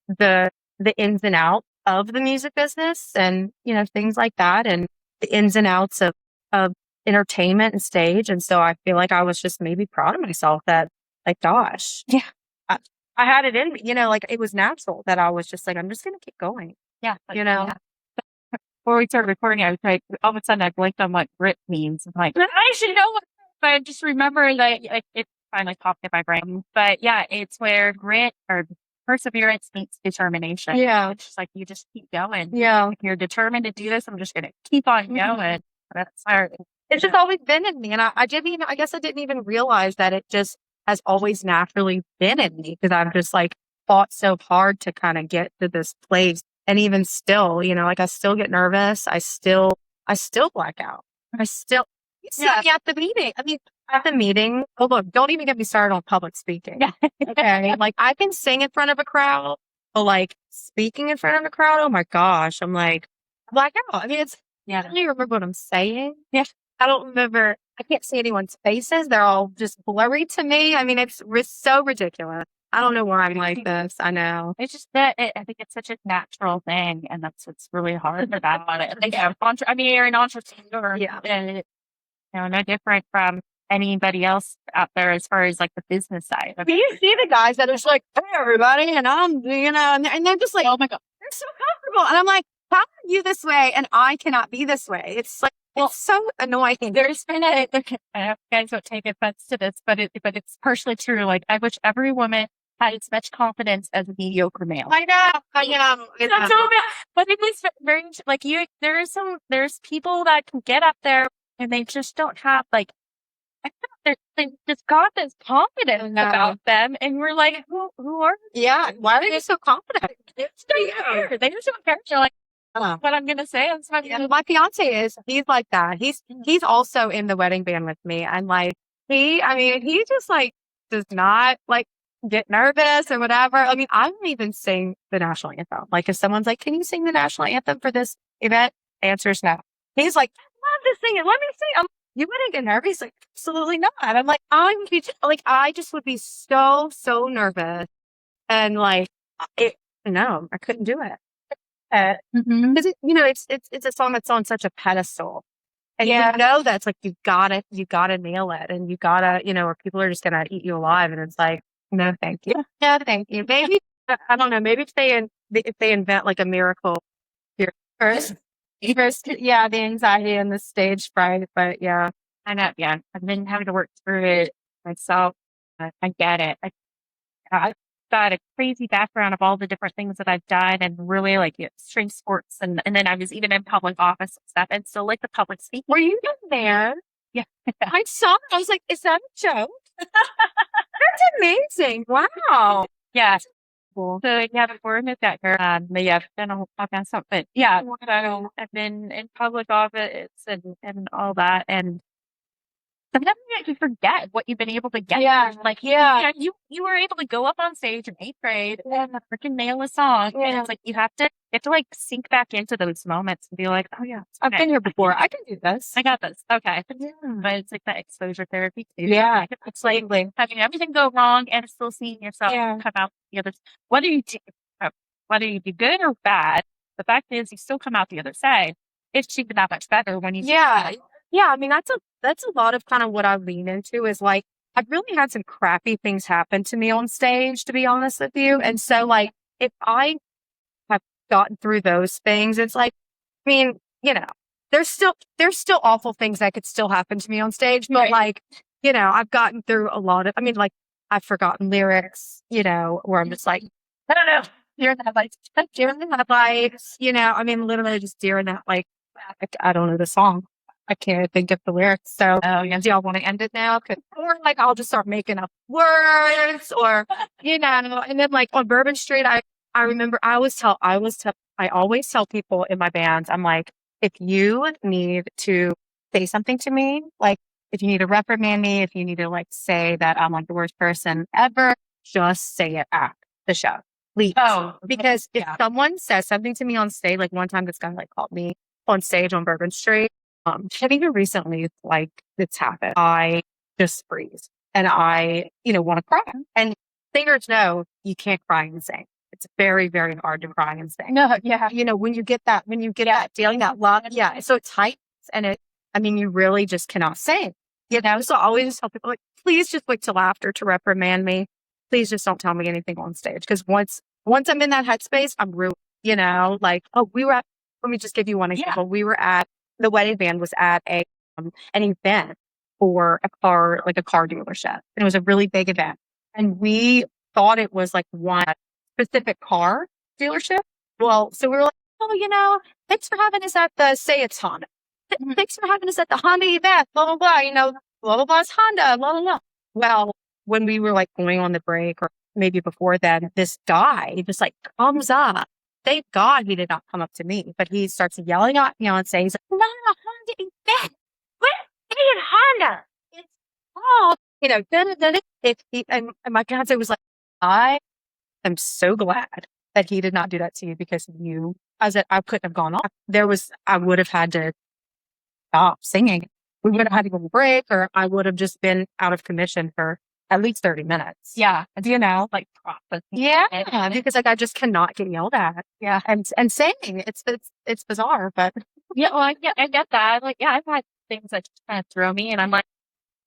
the, the ins and outs of the music business and, things like that and the ins and outs of entertainment and stage. And so I feel like I was just maybe proud of myself that, like, gosh, yeah, I, I had it in me, like it was natural that I was just like, I'm just going to keep going, Yeah. Yeah. Before we started recording, I was like, all of a sudden I blinked on what grit means. I'm like, I should know what, but I just remember that like, it finally popped in my brain. But yeah, it's where grit or perseverance meets determination. Yeah. It's just like, you just keep going. Yeah. If you're determined to do this, I'm just going to keep on going. That's hard. It's just always been in me. And I guess I didn't even realize that it just has always naturally been in me because I've just like fought so hard to kind of get to this place. And even still, like I still get nervous. I still black out. You see me at the meeting. I mean, at the meeting, oh look, don't even get me started on public speaking. Okay. Like I can sing in front of a crowd, but like speaking in front of a crowd, oh my gosh, I'm like black out. I mean, I don't even remember what I'm saying. Yeah. I don't remember. I can't see anyone's faces. They're all just blurry to me. I mean, it's so ridiculous. I don't know why I'm like this. I know. It's just that I think it's such a natural thing, and that's what's really hard about it. I mean, you're an entrepreneur, and no different from anybody else out there as far as like the business side. Do you see the guys that are just like, hey, everybody, and I'm, and they're just like, oh my God, they're so comfortable, and I'm like, how are you this way, and I cannot be this way? It's like. Well, it's so annoying. There's been I hope you guys don't take offense to this, but it's partially true. Like I wish every woman had as much confidence as a mediocre male. I know. It's not so bad, but it is very like there's people that can get up there and they just don't have like they just got this confidence about them, and we're like, who are? Yeah, why are they so confident? They just don't care. They just don't care. They're like. What I'm gonna say is my fiance he's like that. He's also in the wedding band with me, and like he just like does not like get nervous or whatever. I mean, I don't even sing the national anthem. Like if someone's like, "Can you sing the national anthem for this event?" Answer is no. He's like, "I love to sing it. Let me sing." You wouldn't get nervous? He's like, absolutely not. I'm like, I just would be so nervous, and like no, I couldn't do it. Because it's a song that's on such a pedestal, and that's like you gotta nail it, and you gotta or people are just gonna eat you alive, and it's like no thank you, no thank you. Maybe I don't know. Maybe if they invent like a miracle here first, the anxiety and the stage fright, but yeah, I know. Yeah, I've been having to work through it myself. I get it. I've got a crazy background of all the different things that I've done and really like string sports and then I was even in public office and stuff and so like the public speaking. Were you there? Yeah. I saw it. I was like, is that a joke? That's amazing. Wow. Yeah. Cool. So yeah, before I moved out here, but yeah, I've done a whole podcast stuff. But yeah, so I've been in public office and all that and sometimes you forget what you've been able to get. Yeah. Like, you were able to go up on stage in 8th grade and freaking nail a song. Yeah. And it's like, you have to like sink back into those moments and be like, oh yeah, I've been here before. I can do this. I got this. Okay. Yeah. But it's like that exposure therapy too. Yeah. It's like having everything go wrong and still seeing yourself come out the other, whether you do good or bad, the fact is you still come out the other side. It's even that much better when you Yeah, I mean, that's a lot of kind of what I lean into is like, I've really had some crappy things happen to me on stage, to be honest with you. And so like, if I have gotten through those things, it's like, I mean, there's still awful things that could still happen to me on stage, but like, I've gotten through a lot of, I mean, like I've forgotten lyrics, where I'm just like, I don't know, deer in the headlights, I mean, literally just deer in that, like, I don't know the song. I can't think of the lyrics. So, do y'all want to end it now? Or like, I'll just start making up words or, and then like on Bourbon Street, I remember I always tell people in my bands, I'm like, if you need to say something to me, like if you need to reprimand me, if you need to like say that I'm like the worst person ever, just say it at the show. Please. Oh, Because if someone says something to me on stage, like one time this guy like called me on stage on Bourbon Street, even recently, like it's happened, I just freeze and I, want to cry. And singers know you can't cry and sing. It's very, very hard to cry and sing. no, yeah. When you get that feeling, that love, so it tightens and you really just cannot sing, So I always just tell people, like, please just wait till after to reprimand me. Please just don't tell me anything on stage. Because once I'm in that headspace, I'm ruined, like, let me just give you one example. The wedding band was at an event for a car dealership. And it was a really big event. And we thought it was like one specific car dealership. Well, so we were like, thanks for having us at say it's Honda. Thanks for having us at the Honda event, blah, blah, blah, blah, blah, blah, it's Honda, blah, blah, blah. Well, when we were like going on the break or maybe before then, this guy just like comes up. Thank God he did not come up to me, but he starts yelling at Beyonce. He's like, not a Honda event. We're in Honda. It's all, and my fiance was like, I am so glad that he did not do that to you because I couldn't have gone off. I would have had to stop singing. We would have had to go to break or I would have just been out of commission for at least 30 minutes. Yeah. Like process. Yeah. Because like I just cannot get yelled at. Yeah. And singing, it's bizarre, but yeah, well, I get that. Like, I've had things that just kind of throw me and I'm like,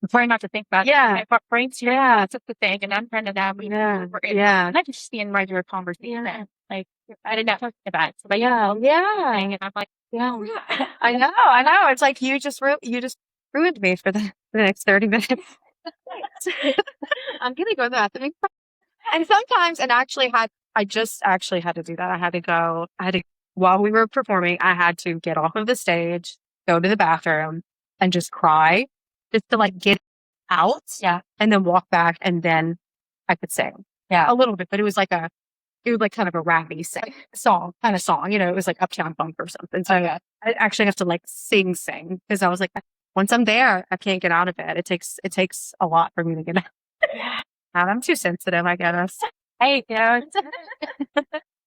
I'm trying not to think about it. Yeah. My brain's here. Yeah. That's the thing. And I'm trying to navigate. Yeah. Not just in regular conversation. Like, I didn't talk about it. So, but yeah. And I'm like, I know. It's like you just ruined me for the next 30 minutes. I'm gonna go to the bathroom. And sometimes, I just actually had to do that. While we were performing, I had to get off of the stage, go to the bathroom, and just cry, just to like get out. Yeah. And then walk back, and then I could sing. Yeah. A little bit, but it was like kind of a rappy song. It was like Uptown Funk or something. So I actually have to like sing because I was like, once I'm there, I can't get out of it. It takes a lot for me to get out. I'm too sensitive, I guess. Hey,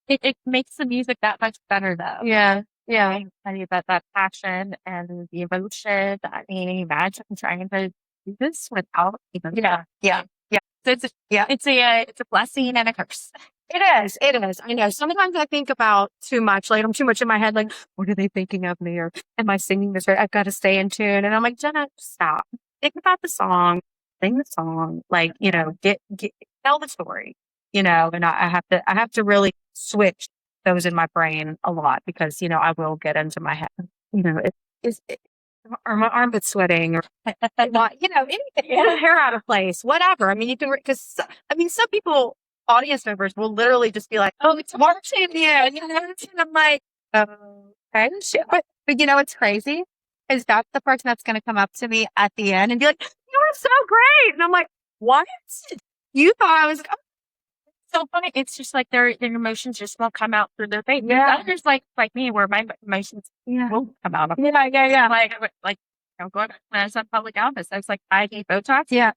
it makes the music that much better though. Yeah. I need that passion and the emotion. I mean, imagine trying to do this without even. Yeah. So it's a blessing and a curse. It is. I know. Sometimes I think about too much. Like I'm too much in my head. Like, what are they thinking of me? Or am I singing this right? I've got to stay in tune. And I'm like, Jenna, stop. Think about the song. Sing the song. Like, get tell the story. And I have to really switch those in my brain a lot because I will get into my head. Or my armpit sweating, or anything, hair out of place, whatever. I mean, you can because some people. Audience members will literally just be like, "Oh, it's marching, yeah," and I'm like, "Okay, shit." But it's crazy is that's the person that's going to come up to me at the end and be like, "You were so great," and I'm like, "What? You thought I was?" So funny. It's just like their emotions just won't come out through their face. Yeah. Others like me, where my emotions won't come out. Yeah. Like. Going when I was on public office, I was like, I need Botox. Yeah.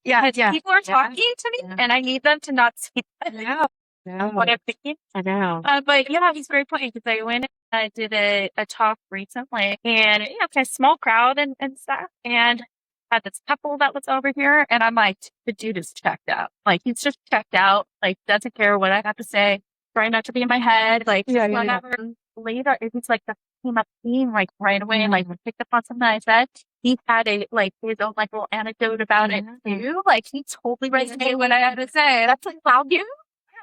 People are talking to me, and I need them to not see that. What I'm thinking. I know. But he's very funny because I went and did a talk recently, and it's a small crowd and stuff, and had this couple that was over here, and I'm like, the dude is checked out. Like he's just checked out. Like doesn't care what I have to say. Trying not to be in my head. Like whatever. Later, it was like the came up theme like right away, and like picked up on something I said. He had his own like little anecdote about it too. Like he totally resonated what I had to say. That's like how you.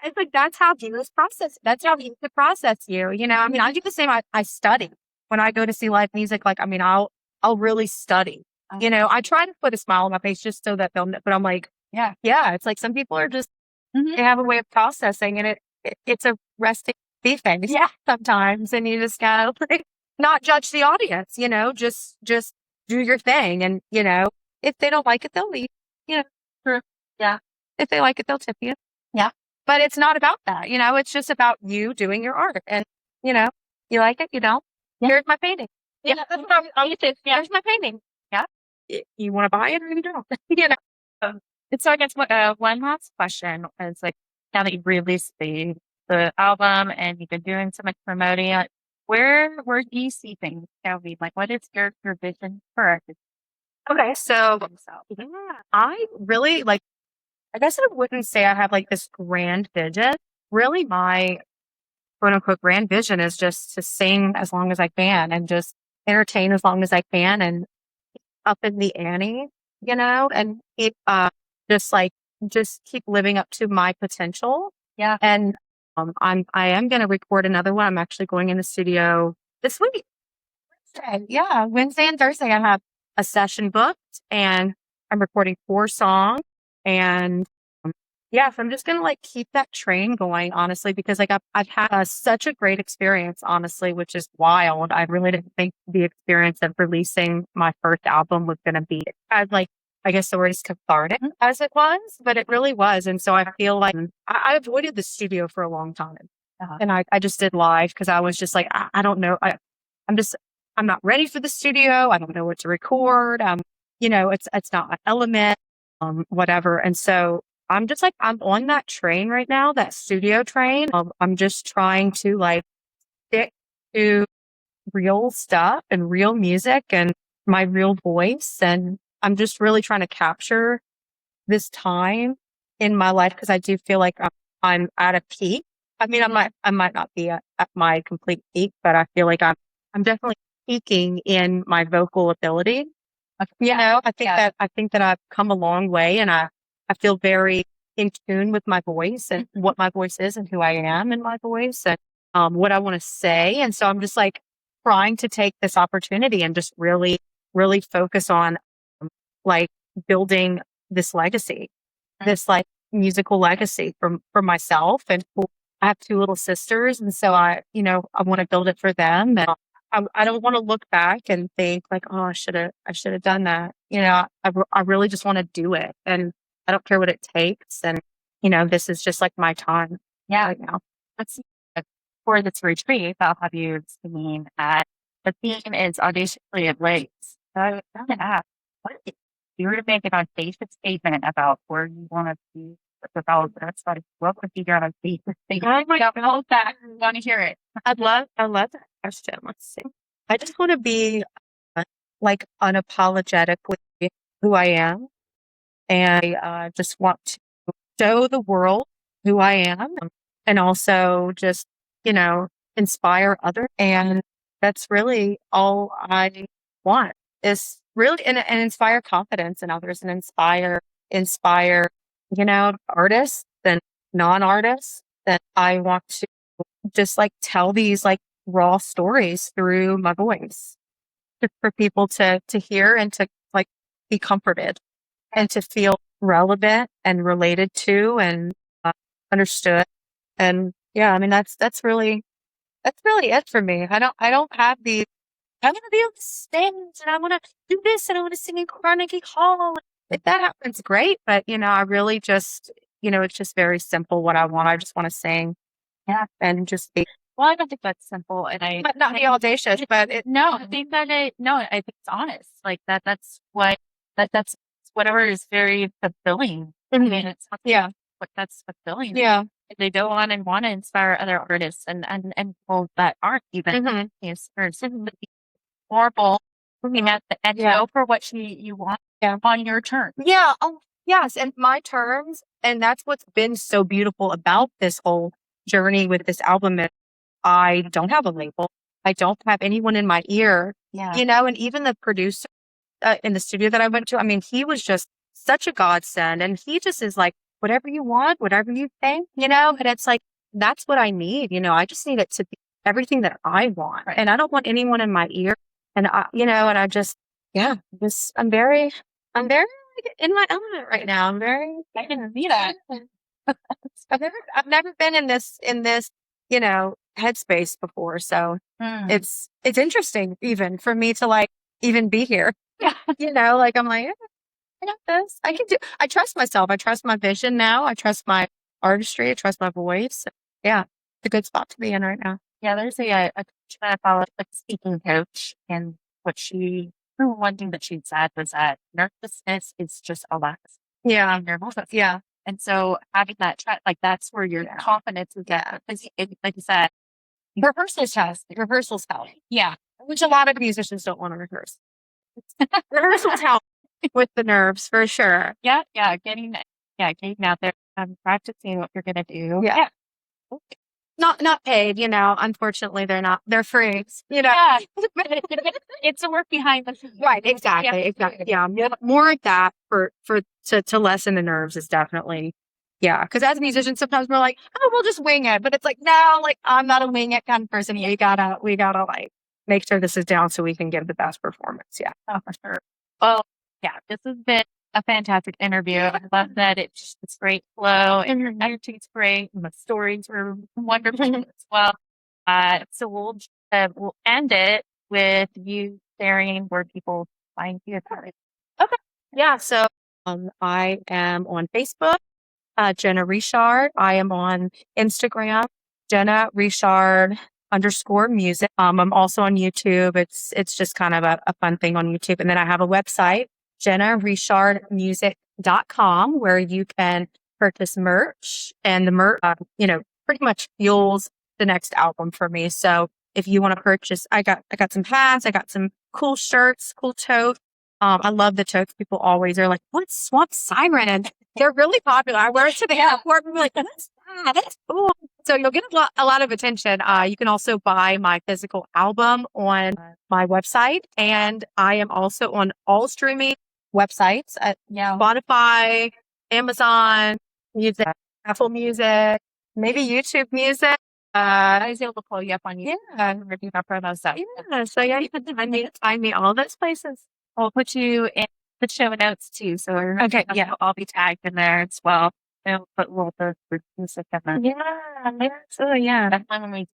It's like that's how viewers process. That's how you could process you. I do the same. I study when I go to see live music. Like I'll really study. I try to put a smile on my face just so that they'll. But I'm like, yeah. It's like some people are just they have a way of processing, and it's a resting thing. Yeah, sometimes, and you just gotta like not judge the audience. Just do your thing. And, if they don't like it, they'll leave. True. Yeah. If they like it, they'll tip you. Yeah. but it's not about that. It's just about you doing your art. And, you like it, you don't. Yeah. Here's my painting. Yeah, that's what I was saying. Yeah. Here's my painting. Yeah. You want to buy it or you don't? And so I guess one last question is like, now that you've released the album and you've been doing so much promoting it, where do you see things going? Like, what is your vision for it? Okay, so yeah, I really like, I guess I wouldn't say I have like this grand vision. Really, my quote unquote grand vision is just to sing as long as I can and just entertain as long as I can and up in the ante, and keep, just keep living up to my potential. Yeah. And I am going to record another one. I'm actually going in the studio this week. Yeah, Wednesday and Thursday I have a session booked, and I'm recording 4 songs. And so I'm just gonna like keep that train going, honestly, because like I've had such a great experience, honestly, which is wild. I really didn't think the experience of releasing my first album was gonna be as like, I guess the word is cathartic as it was, but it really was. And so I feel like I avoided the studio for a long time. And I just did live because I was just like, I don't know. I'm not ready for the studio. I don't know what to record. It's not my element, whatever. And so I'm just like, I'm on that train right now, that studio train. I'm just trying to like stick to real stuff and real music and my real voice. And I'm just really trying to capture this time in my life because I do feel like I'm at a peak. I mean, I might not be at my complete peak, but I feel like I'm definitely peaking in my vocal ability. I think that I've come a long way, and I feel very in tune with my voice and what my voice is and who I am in my voice and what I want to say. And so I'm just like trying to take this opportunity and just really, really focus on like building this legacy, this like musical legacy for myself. And I have 2 little sisters. And so I want to build it for them. And I don't want to look back and think like, oh, I should have done that. I really just want to do it, and I don't care what it takes. And this is just like my time. Yeah. Right now. That's for this retreat. I'll have you singing at the theme is audaciously late. So I was going to ask, what if you were to make an audacious statement about where you want to be with all of that's like, what would be your audacious statement? Oh my God. Hold that. I want to hear it. I love that question. Let's see. I just want to be like unapologetically who I am. And I just want to show the world who I am and also just, inspire others. And that's really all I want is really, and inspire confidence in others and inspire, artists and non-artists that I want to just like tell these like raw stories through my voice just for people to hear and to like be comforted and to feel relevant and related to and understood. And yeah, I mean, that's really it for me. I don't have I want to be on the stage and I want to do this and I want to sing in Carnegie Hall. If that happens, great. But, I really just, it's just very simple what I want. I just want to sing. Yeah. And just be. Well, I don't think that's simple. And I might not be audacious, but I think that I think it's honest. Like that's whatever is very fulfilling. I mean, it's what that's fulfilling. Yeah. They go on and want to inspire other artists and people that aren't even horrible and go for what you want on your terms. Yeah. Oh, yes. And my terms. And that's what's been so beautiful about this whole journey with this album. I don't have a label. I don't have anyone in my ear. Yeah. And even the producer in the studio that I went to, I mean, he was just such a godsend. And he just is like, whatever you want, whatever you think, and it's like, that's what I need. I just need it to be everything that I want. Right. And I don't want anyone in my ear. And and I just, I'm very in my element right now. I can see that. I've never been in this, headspace before. So it's interesting even for me to like even be here. Yeah. Like I'm like, I got this. I can do. I trust myself. I trust my vision now. I trust my artistry. I trust my voice. Yeah, it's a good spot to be in right now. Yeah, there's a coach that I follow, a speaking coach, and the one thing that she said was that nervousness is just a lack Yeah, of nervousness. yeah, And so having that like that's where your confidence is at. Because like you said, rehearsals help. yeah, Which a lot of musicians don't want to rehearse. Rehearsals help with the nerves for sure. yeah, getting out there, practicing what you're gonna do. Yeah. Not paid, unfortunately they're free, Yeah, it's a work behind the scenes. Right, exactly. Yeah, more like that to lessen the nerves is definitely, yeah. Because as musicians, sometimes we're like, oh, we'll just wing it, but it's like, no, like I'm not a wing it kind of person. We gotta like make sure this is down so we can give the best performance. Yeah, Oh, for sure. Well, yeah, this has been a fantastic interview. I love that it's great flow and your energy's great and the stories were wonderful as well. So we'll end it with you sharing where people find you. Okay. Yeah. So I am on Facebook, Jenna Richard. I am on Instagram, Jenna Richard _music. I'm also on YouTube. It's just kind of a fun thing on YouTube. And then I have a website, jennarichardmusic.com, where you can purchase merch, and the merch, pretty much fuels the next album for me. So if you want to purchase, I got some hats, I got some cool shirts, cool totes. I love the totes. People always are like, what's Swamp Siren? And they're really popular. I wear it to the airport and be like, what's that? That's cool. So you'll get a lot of attention. You can also buy my physical album on my website. And I am also on all streaming websites at Spotify, Amazon Music, Apple Music, maybe YouTube Music. I was able to pull you up on YouTube. Yeah. Review that promo stuff. Yeah. So yeah, you can find me all those places. I'll put you in the show notes too. So Okay, yeah. I'll be tagged in there as well. And we'll put little the music in there. Yeah. So yeah. That's when we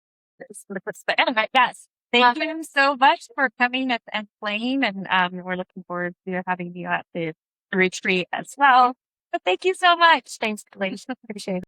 but anyway, yes. Thank you so much for coming and playing, and we're looking forward to having you at the retreat as well. But thank you so much. Thanks, Kalish. Appreciate it.